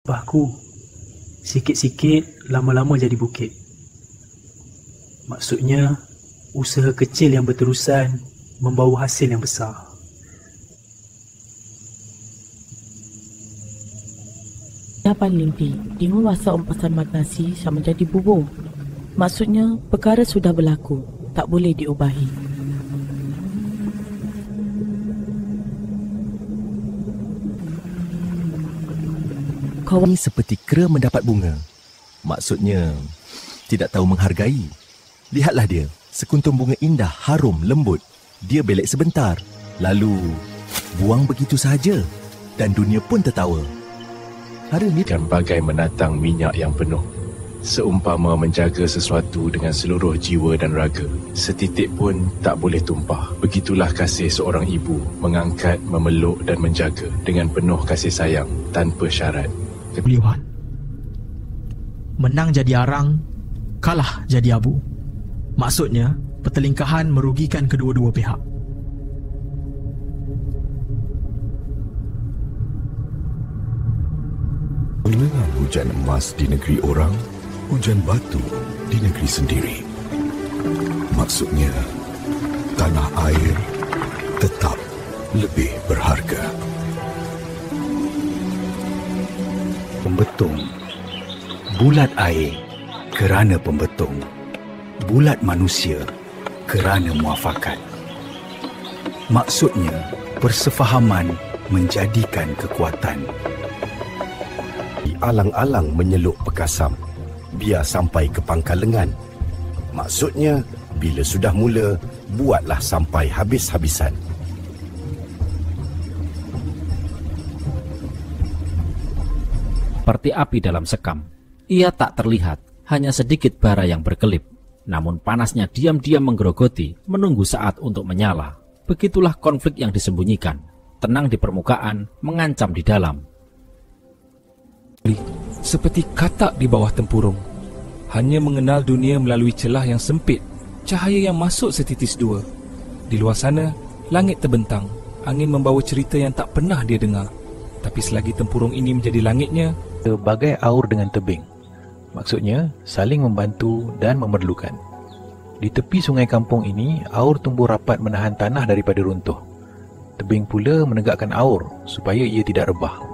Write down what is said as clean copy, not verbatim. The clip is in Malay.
Bahku, sikit-sikit lama-lama jadi bukit. Maksudnya, usaha kecil yang berterusan membawa hasil yang besar. Dapat mimpi, Ibu masa umpasan magnasi sama jadi bubur. Maksudnya, perkara sudah berlaku, tak boleh diubahi. Kawan seperti kera mendapat bunga. Maksudnya, tidak tahu menghargai. Lihatlah dia, sekuntum bunga indah, harum, lembut. Dia belek sebentar, lalu buang begitu sahaja. Dan dunia pun tertawa. Hari ini kan bagai menatang minyak yang penuh. Seumpama menjaga sesuatu dengan seluruh jiwa dan raga. Setitik pun tak boleh tumpah. Begitulah kasih seorang ibu mengangkat, memeluk dan menjaga dengan penuh kasih sayang tanpa syarat. Liwan. Menang jadi arang, kalah jadi abu. Maksudnya, pertelingkahan merugikan kedua-dua pihak. Mendengar hujan emas di negeri orang, hujan batu di negeri sendiri. Maksudnya, tanah air tetap lebih berharga. Pembetung. Bulat air kerana pembetung. Bulat manusia kerana muafakat. Maksudnya, persefahaman menjadikan kekuatan. Alang-alang menyeluk pekasam, biar sampai ke pangkal lengan. Maksudnya, bila sudah mula, buatlah sampai habis-habisan. Seperti api dalam sekam. Ia tak terlihat, hanya sedikit bara yang berkelip. Namun panasnya diam-diam menggerogoti, menunggu saat untuk menyala. Begitulah konflik yang disembunyikan. Tenang di permukaan, mengancam di dalam. Seperti katak di bawah tempurung. Hanya mengenal dunia melalui celah yang sempit. Cahaya yang masuk setitis dua. Di luar sana, langit terbentang. Angin membawa cerita yang tak pernah dia dengar. Tapi selagi tempurung ini menjadi langitnya, bagai aur dengan tebing. Maksudnya, saling membantu dan memerlukan. Di tepi sungai kampung ini, aur tumbuh rapat menahan tanah daripada runtuh. Tebing pula menegakkan aur supaya ia tidak rebah.